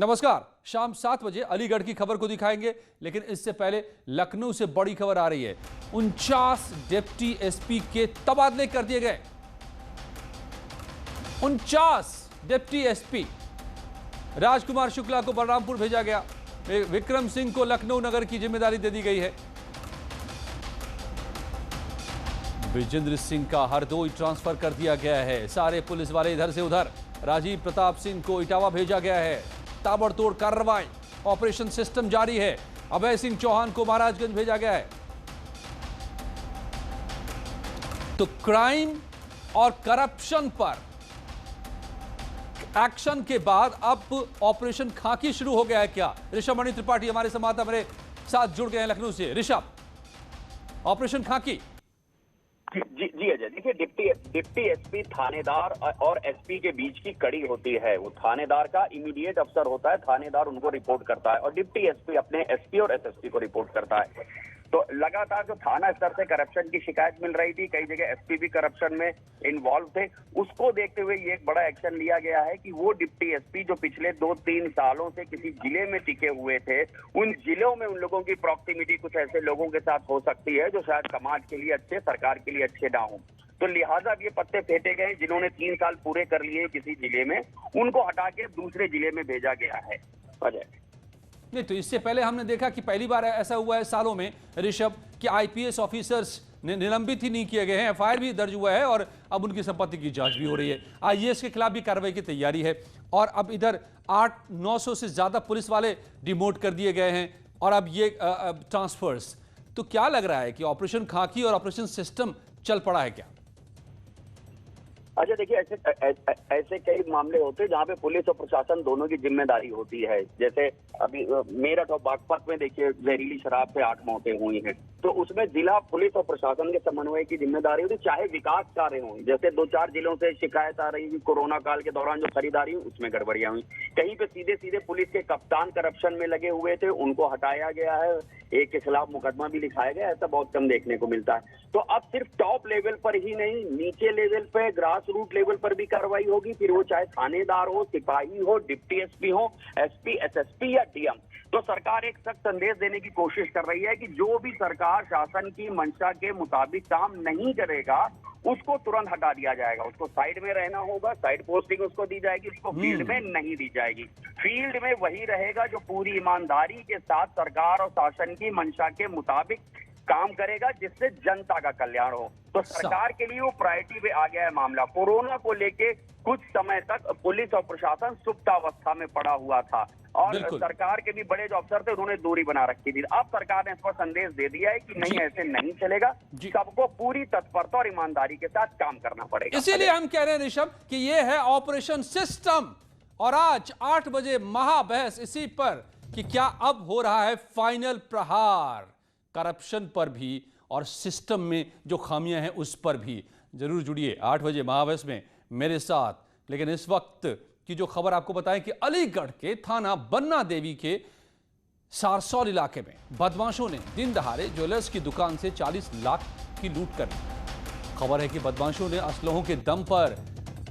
नमस्कार। शाम 7 बजे अलीगढ़ की खबर को दिखाएंगे, लेकिन इससे पहले लखनऊ से बड़ी खबर आ रही है। 49 डिप्टी एसपी के तबादले कर दिए गए। 49 डिप्टी एसपी। राजकुमार शुक्ला को बलरामपुर भेजा गया, विक्रम सिंह को लखनऊ नगर की जिम्मेदारी दे दी गई है। विजेंद्र सिंह का हरदोई ट्रांसफर कर दिया गया है। सारे पुलिस वाले इधर से उधर। राजीव प्रताप सिंह को इटावा भेजा गया है। ताबड़तोड़ कार्रवाई, ऑपरेशन सिस्टम जारी है। अभय सिंह चौहान को महाराजगंज भेजा गया है। तो क्राइम और करप्शन पर एक्शन के बाद अब ऑपरेशन खाकी शुरू हो गया है क्या? ऋषभ मणि त्रिपाठी हमारे संवाददाता मेरे साथ जुड़ गए हैं लखनऊ से। ऋषभ, ऑपरेशन खाकी। जी अजय, देखिए डिप्टी एसपी थानेदार और एसपी के बीच की कड़ी होती है। वो थानेदार का इमीडिएट अफसर होता है, थानेदार उनको रिपोर्ट करता है और डिप्टी एसपी अपने एसपी और एसएसपी को रिपोर्ट करता है। तो लगातार जो थाना स्तर से करप्शन की शिकायत मिल रही थी, कई जगह एसपी भी करप्शन में इन्वॉल्व थे, उसको देखते हुए ये एक बड़ा एक्शन लिया गया है कि वो डिप्टी एसपी जो पिछले 2-3 सालों से किसी जिले में टिके हुए थे, उन जिलों में उन लोगों की प्रॉक्सिमिटी कुछ ऐसे लोगों के साथ हो सकती है जो शायद समाज के लिए अच्छे, सरकार के लिए अच्छे ना हो। तो लिहाजा अब ये पत्ते फेंटे गए। जिन्होंने 3 साल पूरे कर लिए किसी जिले में, उनको हटा के दूसरे जिले में भेजा गया है। अजय नहीं, तो इससे पहले हमने देखा कि पहली बार ऐसा हुआ है सालों में ऋषभ कि आईपीएस ऑफिसर्स निलंबित ही नहीं किए गए हैं, एफआईआर भी दर्ज हुआ है और अब उनकी संपत्ति की जांच भी हो रही है। आईएएस के खिलाफ भी कार्रवाई की तैयारी है और अब इधर 800-900 से ज्यादा पुलिस वाले डिमोट कर दिए गए हैं और अब ये ट्रांसफर्स। तो क्या लग रहा है कि ऑपरेशन खाकी और ऑपरेशन सिस्टम चल पड़ा है क्या? अच्छा, देखिए ऐसे कई मामले होते हैं जहाँ पे पुलिस और प्रशासन दोनों की जिम्मेदारी होती है। जैसे अभी मेरठ और बागपत में देखिए जहरीली शराब से 8 मौतें हुई हैं, तो उसमें जिला पुलिस और प्रशासन के समन्वय की जिम्मेदारी होती है। चाहे विकास कार्य हो, जैसे 2-4 जिलों से शिकायत आ रही थी कोरोना काल के दौरान जो खरीदारी हुई उसमें गड़बड़ियां हुई। कहीं पे सीधे पुलिस के कप्तान करप्शन में लगे हुए थे, उनको हटाया गया है, एक के खिलाफ मुकदमा भी लिखाया गया। ऐसा बहुत कम देखने को मिलता है। तो अब सिर्फ टॉप लेवल पर ही नहीं, नीचे लेवल पे, ग्रास रूट लेवल पर भी कार्रवाई होगी। फिर वो चाहे थानेदार हो, सिपाही हो, डिप्टी एसपी हो, एसपी, एसएसपी या डीएम। तो सरकार एक सख्त संदेश देने की कोशिश कर रही है कि जो भी सरकार शासन की मंशा के मुताबिक काम नहीं करेगा उसको तुरंत हटा दिया जाएगा। उसको साइड में रहना होगा, साइड पोस्टिंग उसको दी जाएगी, उसको फील्ड में नहीं दी जाएगी। फील्ड में वही रहेगा जो पूरी ईमानदारी के साथ सरकार और शासन की मंशा के मुताबिक काम करेगा, जिससे जनता का कल्याण हो। तो सरकार के लिए वो प्रायोरिटी पे आ गया है मामला। कोरोना को लेके कुछ समय तक पुलिस और प्रशासन सुप्तावस्था में पड़ा हुआ था और सरकार के भी बड़े जो अफसर थे उन्होंने दूरी बना रखी थी। अब सरकार ने इस पर संदेश दे दिया है कि नहीं, ऐसे नहीं चलेगा, सबको पूरी तत्परता और ईमानदारी के साथ काम करना पड़ेगा। इसीलिए हम कह रहे हैं ऋषभ कि ये है ऑपरेशन सिस्टम और आज 8 बजे महाबहस इसी पर कि क्या अब हो रहा है फाइनल प्रहार करप्शन पर भी और सिस्टम में जो खामियां हैं उस पर भी। जरूर जुड़िए 8 बजे महाबहस में मेरे साथ। लेकिन इस वक्त की जो खबर आपको बताएं कि अलीगढ़ के थाना बन्ना देवी के सारसौल इलाके में बदमाशों ने दिन दहाड़े ज्वेलर्स की दुकान से 40 लाख की लूट कर ली। खबर है कि बदमाशों ने असलहों के दम पर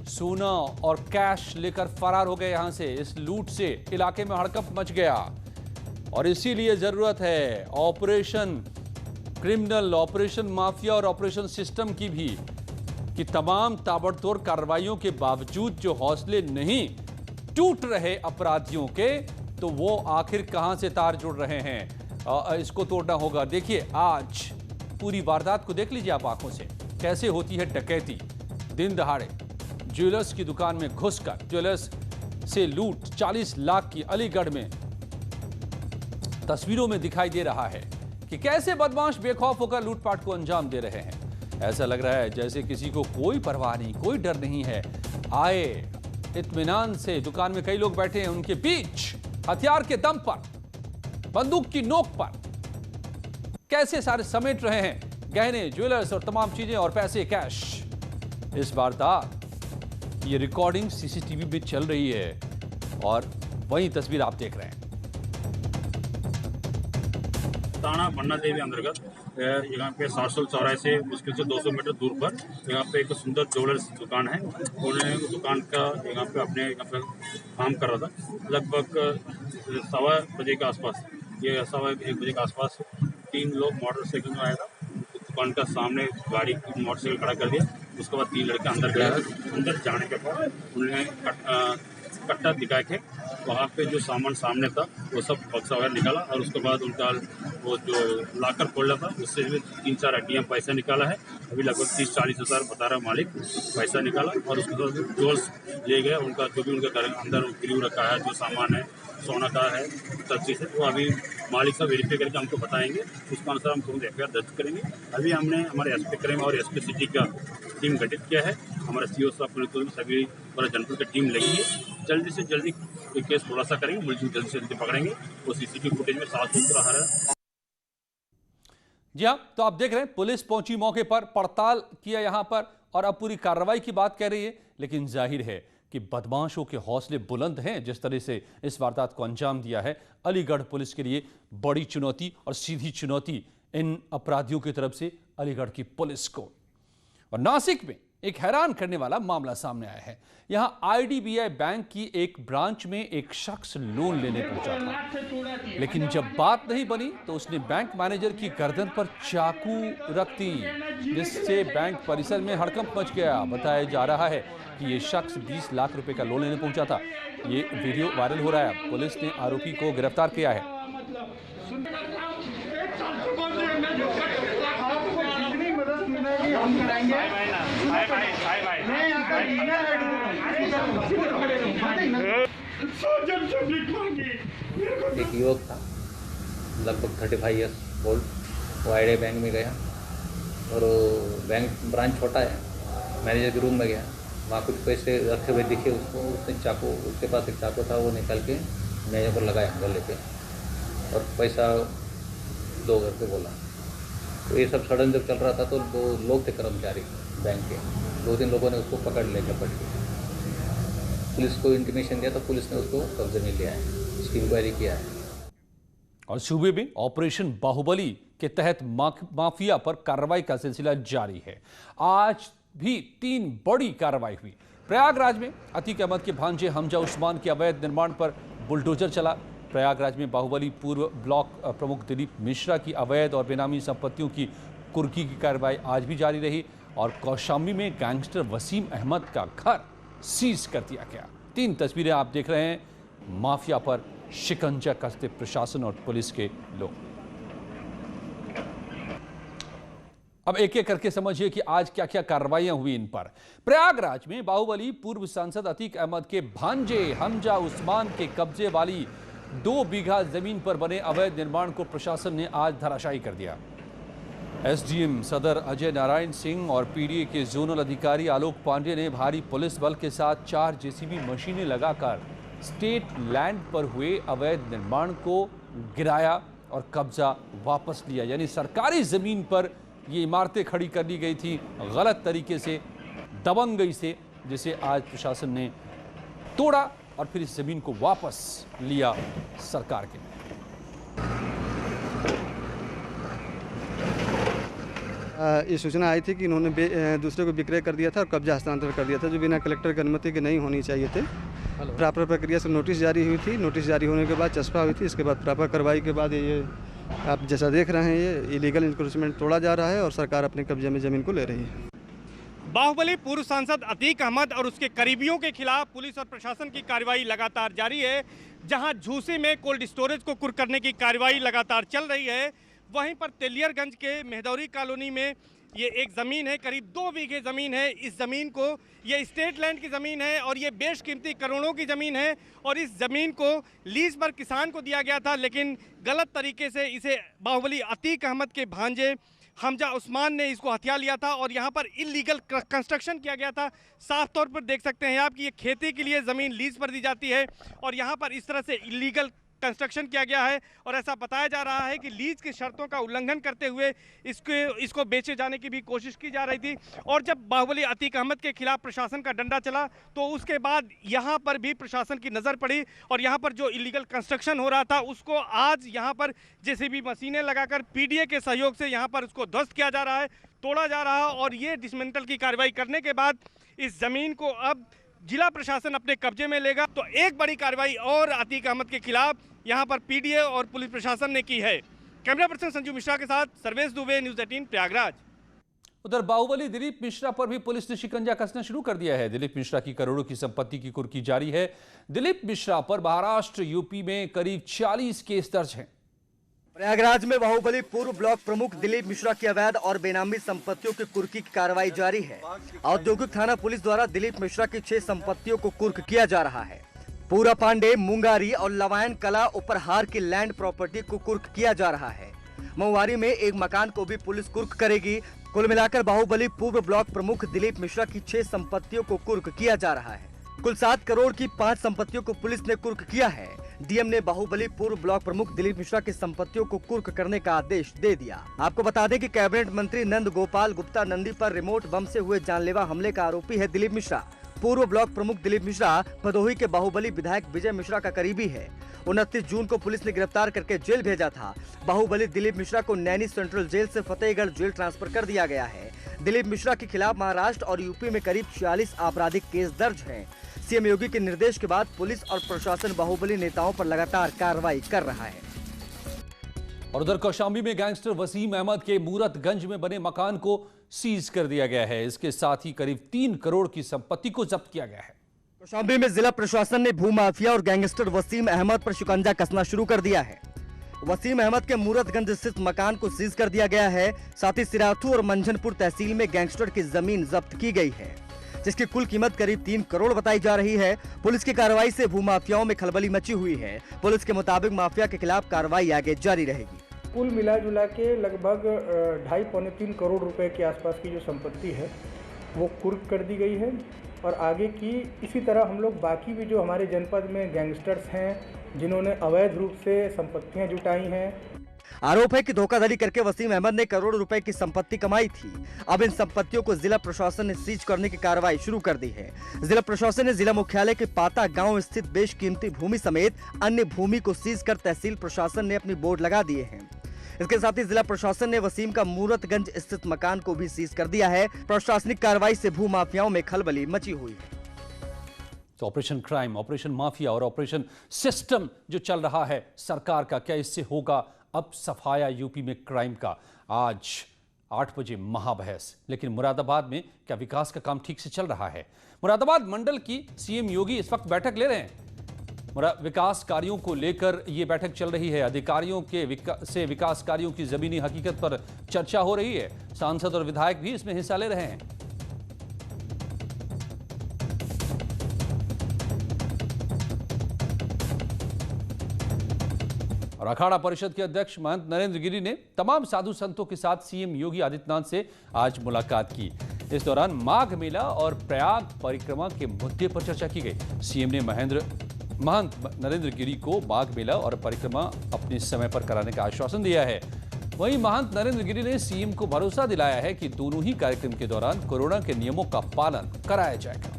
सोना और कैश लेकर फरार हो गए यहां से। इस लूट से इलाके में हड़कंप मच गया और इसीलिए जरूरत है ऑपरेशन क्रिमिनल, ऑपरेशन माफिया और ऑपरेशन सिस्टम की भी, कि तमाम ताबड़तोड़ कार्रवाइयों के बावजूद जो हौसले नहीं टूट रहे अपराधियों के, तो वो आखिर कहां से तार जुड़ रहे हैं, इसको तोड़ना होगा। देखिए आज पूरी वारदात को देख लीजिए आप आंखों से, कैसे होती है डकैती। दिन दहाड़े ज्वेलर्स की दुकान में घुसकर ज्वेलर्स से लूट 40 लाख की अलीगढ़ में। तस्वीरों में दिखाई दे रहा है कि कैसे बदमाश बेखौफ होकर लूटपाट को अंजाम दे रहे हैं। ऐसा लग रहा है जैसे किसी को कोई परवाह नहीं, कोई डर नहीं है। आए इत्मीनान से, दुकान में कई लोग बैठे हैं, उनके बीच हथियार के दम पर, बंदूक की नोक पर कैसे सारे समेट रहे हैं गहने, ज्वेलर्स और तमाम चीजें और पैसे, कैश। इस वारदात ये रिकॉर्डिंग सीसीटीवी में चल रही है और वही तस्वीर आप देख रहे हैं। थाना बन्ना देवी अंतर्गत यहाँ पे 700 चौराहे से मुश्किल से 200 मीटर दूर पर यहाँ पे एक सुंदर ज्वेलर्स दुकान है। उन्होंने दुकान का यहाँ पे काम कर रहा था। लगभग 1:15 बजे के आसपास, ये 1:15 बजे के आसपास 3 लोग मोटरसाइकिल में आया था। दुकान का सामने गाड़ी मोटरसाइकिल खड़ा कर दिया। उसके बाद 3 लड़के अंदर गए। अंदर जाने के बाद उन्होंने कट्टा दिखा के वहाँ पे जो सामान सामने था वो सब बक्सा वगैरह निकाला और उसके बाद उनका वो जो लाकर खोला था उससे भी 3-4 ATM पैसा निकाला है। अभी लगभग 30-40 हज़ार बता रहा मालिक पैसा निकाला और उसके बाद ज्वेल्स ले गए। उनका जो भी उनके घर अंदर गिरवी रखा है, जो सामान है, सोना का है, सब चीज़ है, वो अभी मालिक साहब वेरीफाई करके हमको बताएंगे। उसके अनुसार हम तुरंत FIR दर्ज करेंगे। अभी हमने हमारे SP क्राइम और SP सिटी का टीम गठित किया है। हमारे CO साहब पुलिस सभी पूरा जनपद की टीम लगी है। जल्दी से जल्दी ये केस खुलासा करेंगे, मुलजिम जल्दी से जल्दी पकड़ेंगे। वो CCTV फुटेज में साफ सुथरा रहा है। जी हाँ, तो आप देख रहे हैं पुलिस पहुंची मौके पर, पड़ताल किया यहां पर और अब पूरी कार्रवाई की बात कह रही है। लेकिन जाहिर है कि बदमाशों के हौसले बुलंद हैं। जिस तरह से इस वारदात को अंजाम दिया है, अलीगढ़ पुलिस के लिए बड़ी चुनौती और सीधी चुनौती इन अपराधियों की तरफ से अलीगढ़ की पुलिस को। और नासिक में एक हैरान करने वाला मामला सामने आया है। यहां IDBI बैंक की एक ब्रांच में एक शख्स लोन लेने पहुंचा था, लेकिन जब बात नहीं बनी तो उसने बैंक मैनेजर की गर्दन पर चाकू रख दी, जिससे बैंक परिसर में हड़कंप मच गया। बताया जा रहा है कि ये शख्स 20 लाख रुपए का लोन लेने पहुंचा था। ये वीडियो वायरल हो रहा है। पुलिस ने आरोपी को गिरफ्तार किया है। एक युवक था लगभग 35 ईयर्स ओल्ड। वो IDBI बैंक में गया और बैंक ब्रांच छोटा है। मैनेजर के रूम में गया, वहाँ कुछ पैसे रखे हुए दिखे उसको। उसने चाकू, उसके पास एक चाकू था, वो निकाल के मैनेजर पर लगाया गले पे और पैसा दो करके बोला। तो ये सब सडन जब चल रहा था तो 2 लोग थे कर्मचारी बैंक के, 2-3 लोगों ने उसको पकड़ लिया झपट के। पुलिस को इंटीमेशन दिया तो पुलिस ने उसको कब्जे में लिया है, उसकी इंक्वायरी किया है। और सूबे में ऑपरेशन बाहुबली के तहत माफिया पर कार्रवाई का सिलसिला जारी है। आज भी 3 बड़ी कार्रवाई हुई। प्रयागराज में अतीक अहमद के भांजे हमजा उस्मान के अवैध निर्माण पर बुलडोजर चला। प्रयागराज में बाहुबली पूर्व ब्लॉक प्रमुख दिलीप मिश्रा की अवैध और बेनामी संपत्तियों की कुर्की की कार्रवाई आज भी जारी रही। और कौशाम्बी में गैंगस्टर वसीम अहमद का घर सीज कर दिया गया। 3 तस्वीरें आप देख रहे हैं। माफिया पर शिकंजा कसते प्रशासन और पुलिस के लोग। अब एक एक करके समझिए कि आज क्या क्या कार्रवाइयां हुई इन पर। प्रयागराज में बाहुबली पूर्व सांसद अतीक अहमद के भांजे हमजा उस्मान के कब्जे वाली 2 बीघा जमीन पर बने अवैध निर्माण को प्रशासन ने आज धराशायी कर दिया। SDM सदर अजय नारायण सिंह और PDA के जोनल अधिकारी आलोक पांडे ने भारी पुलिस बल के साथ 4 JCB मशीनें लगाकर स्टेट लैंड पर हुए अवैध निर्माण को गिराया और कब्जा वापस लिया। यानी सरकारी जमीन पर ये इमारतें खड़ी कर ली गई थी गलत तरीके से, दबंगई से, जिसे आज प्रशासन ने तोड़ा और फिर इस जमीन को वापस लिया सरकार के। ये सूचना आई थी कि इन्होंने दूसरे को विक्रय कर दिया था और कब्जा हस्तांतरण कर दिया था, जो बिना कलेक्टर की अनुमति के नहीं होनी चाहिए थे। प्रॉपर प्रक्रिया से नोटिस जारी हुई थी। नोटिस जारी होने के बाद चस्पा हुई थी। इसके बाद प्रॉपर कार्रवाई के बाद ये आप जैसा देख रहे हैं, ये इलीगल इंक्रोचमेंट तोड़ा जा रहा है और सरकार अपने कब्जे में ज़मीन को ले रही है। बाहुबली पूर्व सांसद अतीक अहमद और उसके करीबियों के खिलाफ पुलिस और प्रशासन की कार्रवाई लगातार जारी है। जहां झूसी में कोल्ड स्टोरेज को कुर्क करने की कार्रवाई लगातार चल रही है, वहीं पर तेलियरगंज के मेहदौरी कॉलोनी में ये एक ज़मीन है, करीब 2 बीघे ज़मीन है। इस ज़मीन को, ये स्टेट लैंड की ज़मीन है और ये बेशकीमती करोड़ों की ज़मीन है और इस ज़मीन को लीज पर किसान को दिया गया था, लेकिन गलत तरीके से इसे बाहुबली अतीक अहमद के भांजे हमजा उस्मान ने इसको हथिया लिया था और यहाँ पर इलीगल कंस्ट्रक्शन किया गया था। साफ तौर पर देख सकते हैं आप कि ये खेती के लिए ज़मीन लीज पर दी जाती है और यहाँ पर इस तरह से इलीगल कंस्ट्रक्शन किया गया है और ऐसा बताया जा रहा है कि लीज की शर्तों का उल्लंघन करते हुए इसको बेचे जाने की भी कोशिश की जा रही थी। और जब बाहुबली अतीक अहमद के खिलाफ प्रशासन का डंडा चला तो उसके बाद यहाँ पर भी प्रशासन की नज़र पड़ी और यहाँ पर जो इलीगल कंस्ट्रक्शन हो रहा था उसको आज यहाँ पर जेसीबी मशीनें लगाकर पीडीए के सहयोग से यहाँ पर उसको ध्वस्त किया जा रहा है, तोड़ा जा रहा है। और ये डिसमेंटल की कार्रवाई करने के बाद इस जमीन को अब जिला प्रशासन अपने कब्जे में लेगा। तो एक बड़ी कार्रवाई और अतीक अहमद के खिलाफ यहाँ पर पीडीए और पुलिस प्रशासन ने की है। कैमरा पर्सन संजू मिश्रा के साथ सर्वेश दुबे, न्यूज़ 18 प्रयागराज। उधर बाहुबली दिलीप मिश्रा पर भी पुलिस ने शिकंजा कसना शुरू कर दिया है। दिलीप मिश्रा की करोड़ों की संपत्ति की कुर्की जारी है। दिलीप मिश्रा पर महाराष्ट्र, यूपी में करीब 40 केस दर्ज हैं। प्रयागराज में बाहुबली पूर्व ब्लॉक प्रमुख दिलीप मिश्रा की अवैध और बेनामी संपत्तियों की कुर्की की कार्रवाई जारी है। औद्योगिक थाना पुलिस द्वारा दिलीप मिश्रा की 6 संपत्तियों को कुर्क किया जा रहा है। पूरा पांडे, मुंगारी और लवायन कला उपरहार की लैंड प्रॉपर्टी को कुर्क किया जा रहा है। महुआरी में एक मकान को भी पुलिस कुर्क करेगी। कुल मिलाकर बाहुबली पूर्व ब्लॉक प्रमुख दिलीप मिश्रा की 6 संपत्तियों को कुर्क किया जा रहा है। कुल 7 करोड़ की 5 संपत्तियों को पुलिस ने कुर्क किया है। डीएम ने बाहुबली पूर्व ब्लॉक प्रमुख दिलीप मिश्रा की संपत्तियों को कुर्क करने का आदेश दे दिया। आपको बता दें कि कैबिनेट मंत्री नंद गोपाल गुप्ता नंदी पर रिमोट बम से हुए जानलेवा हमले का आरोपी है दिलीप मिश्रा। पूर्व ब्लॉक प्रमुख दिलीप मिश्रा भदोही के बाहुबली विधायक विजय मिश्रा का करीबी है। 29 जून को पुलिस ने गिरफ्तार करके जेल भेजा था। बाहुबली दिलीप मिश्रा को नैनी सेंट्रल जेल से फतेहगढ़ जेल ट्रांसफर कर दिया गया है। दिलीप मिश्रा के खिलाफ महाराष्ट्र और यूपी में करीब 46 आपराधिक केस दर्ज हैं। सीएम योगी के निर्देश के बाद पुलिस और प्रशासन बाहुबली नेताओं पर लगातार कार्रवाई कर रहा है। और उधर कौशाम्बी में गैंगस्टर वसीम अहमद के मूरतगंज में बने मकान को सीज कर दिया गया है। इसके साथ ही करीब 3 करोड़ की संपत्ति को जब्त किया गया है। कौशाम्बी में जिला प्रशासन ने भूमाफिया और गैंगस्टर वसीम अहमद पर शिकंजा कसना शुरू कर दिया है। वसीम अहमद के मूरतगंज स्थित मकान को सीज कर दिया गया है। साथ ही सिराथू और मंझनपुर तहसील में गैंगस्टर की जमीन जब्त की गई है, जिसकी कुल कीमत करीब 3 करोड़ बताई जा रही है। पुलिस की कार्रवाई से भूमाफियाओं में खलबली मची हुई है। पुलिस के मुताबिक माफिया के खिलाफ कार्रवाई आगे जारी रहेगी। कुल मिला जुला के लगभग 2.5-3 करोड़ रुपए के आसपास की जो संपत्ति है वो कुर्क कर दी गई है। और आगे की इसी तरह हम लोग बाकी भी जो हमारे जनपद में गैंगस्टर्स हैं जिन्होंने अवैध रूप से संपत्तियां जुटाई हैं। आरोप है कि धोखाधड़ी करके वसीम अहमद ने करोड़ों रुपए की संपत्ति कमाई थी। अब इन संपत्तियों को जिला प्रशासन ने सीज करने की कार्रवाई शुरू कर दी है। जिला प्रशासन ने जिला मुख्यालय के पाता गांव स्थित बेशकीमती भूमि समेत अन्य भूमि को सीज कर तहसील प्रशासन ने अपनी बोर्ड लगा दिए हैं। इसके साथ ही जिला प्रशासन ने वसीम का मूरतगंज स्थित मकान को भी सीज कर दिया है। प्रशासनिक कार्रवाई से भूमाफियाओं में खलबली मची हुई है। तो ऑपरेशन क्राइम, ऑपरेशन माफिया और ऑपरेशन सिस्टम जो चल रहा है सरकार का, क्या इससे होगा अब सफाया यूपी में क्राइम का? आज 8 बजे महाबहस। लेकिन मुरादाबाद में क्या विकास का काम ठीक से चल रहा है? मुरादाबाद मंडल की सीएम योगी इस वक्त बैठक ले रहे हैं। विकास कार्यों को लेकर यह बैठक चल रही है। अधिकारियों से विकास कार्यों की जमीनी हकीकत पर चर्चा हो रही है। सांसद और विधायक भी इसमें हिस्सा ले रहे हैं। और अखाड़ा परिषद के अध्यक्ष महंत नरेंद्र गिरी ने तमाम साधु संतों के साथ सीएम योगी आदित्यनाथ से आज मुलाकात की। इस दौरान माघ मेला और प्रयाग परिक्रमा के मुद्दे पर चर्चा की गई। सीएम ने महंत नरेंद्र गिरी को माघ मेला और परिक्रमा अपने समय पर कराने का आश्वासन दिया है। वहीं महंत नरेंद्र गिरी ने सीएम को भरोसा दिलाया है कि दोनों ही कार्यक्रम के दौरान कोरोना के नियमों का पालन कराया जाएगा।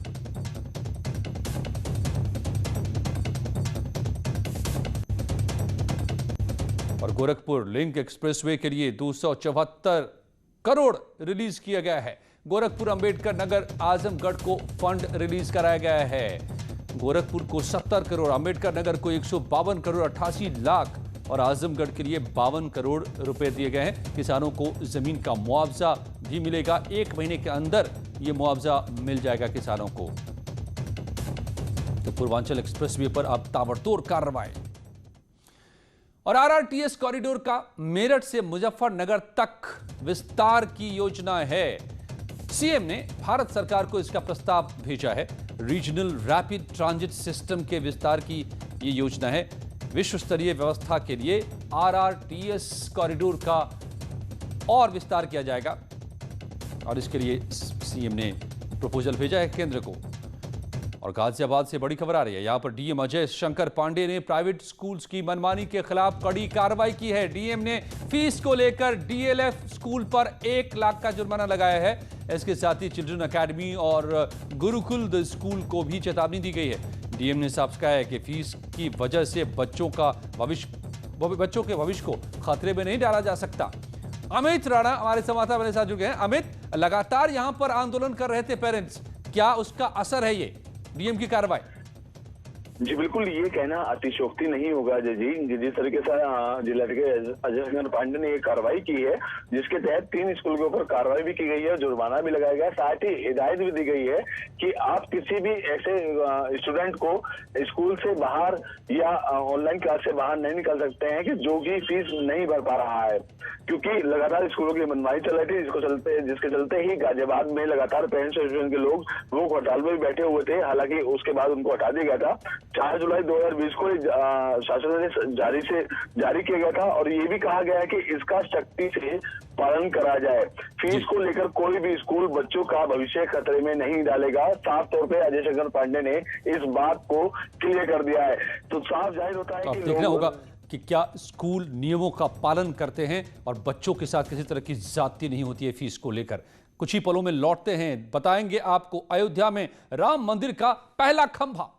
और गोरखपुर लिंक एक्सप्रेसवे के लिए 274 करोड़ रिलीज किया गया है। गोरखपुर अंबेडकर नगर आजमगढ़ को फंड रिलीज कराया गया है। गोरखपुर को 70 करोड़, अंबेडकर नगर को 152 करोड़ 88 लाख और आजमगढ़ के लिए 52 करोड़ रुपए दिए गए हैं। किसानों को जमीन का मुआवजा भी मिलेगा। 1 महीने के अंदर यह मुआवजा मिल जाएगा किसानों को। तो पूर्वांचल एक्सप्रेसवे पर अब ताबड़तोड़ कार्रवाई। और आरआरटीएस कॉरिडोर का मेरठ से मुजफ्फरनगर तक विस्तार की योजना है। सीएम ने भारत सरकार को इसका प्रस्ताव भेजा है। रीजनल रैपिड ट्रांजिट सिस्टम के विस्तार की यह योजना है। विश्व स्तरीय व्यवस्था के लिए आरआरटीएस कॉरिडोर का और विस्तार किया जाएगा और इसके लिए सीएम ने प्रपोजल भेजा है केंद्र को। और गाजियाबाद से बड़ी खबर आ रही है। यहां पर डीएम अजय शंकर पांडे ने प्राइवेट स्कूल्स की मनमानी के खिलाफ कड़ी कार्रवाई की है। डीएम ने फीस को लेकर डीएलएफ स्कूल पर 1 लाख का जुर्माना लगाया है। इसके साथ ही चिल्ड्रन अकेडमी और गुरुकुल स्कूल को भी चेतावनी दी गई है। डीएम ने साफ कहा है कि फीस की वजह से बच्चों के भविष्य को खतरे में नहीं डाला जा सकता। अमित राणा हमारे संवाददाता मेरे साथ जुड़ गए हैं। अमित, लगातार यहां पर आंदोलन कर रहे थे पेरेंट्स, क्या उसका असर है ये डीएम की कार्रवाई? जी बिल्कुल, ये कहना अतिशयोक्ति नहीं होगा अजय जी। जिस तरीके से जिला अजय शंकर पांडे ने ये कार्रवाई की है, जिसके तहत 3 स्कूल के ऊपर कार्रवाई भी की गई है, जुर्माना भी लगाया गया, साथ ही हिदायत भी दी गई है कि आप किसी भी ऐसे स्टूडेंट को स्कूल से बाहर या ऑनलाइन क्लास से बाहर नहीं निकाल सकते हैं कि जो कि फीस नहीं भर पा रहा है, क्योंकि लगातार स्कूलों की मनमानी चल रही थी, जिसके चलते ही गाजियाबाद में लगातार पेरेंट्स एसोसिएशन के लोग वो हड़ताल में भी बैठे हुए थे। हालांकि उसके बाद उनको हटा दिया गया था। 4 जुलाई 2020 को शासन ने जारी किया गया था और ये भी कहा गया है कि इसका सख्ती से पालन करा जाए। फीस को लेकर कोई भी स्कूल बच्चों का भविष्य खतरे में नहीं डालेगा। साफ तौर पे अजय शंकर पांडे ने इस बात को क्लियर कर दिया है। तो साफ जाहिर होता है कि देखना होगा कि क्या स्कूल नियमों का पालन करते हैं और बच्चों के साथ किसी तरह की ज्यादती नहीं होती है फीस को लेकर। कुछ ही पलों में लौटते हैं, बताएंगे आपको अयोध्या में राम मंदिर का पहला खंभा।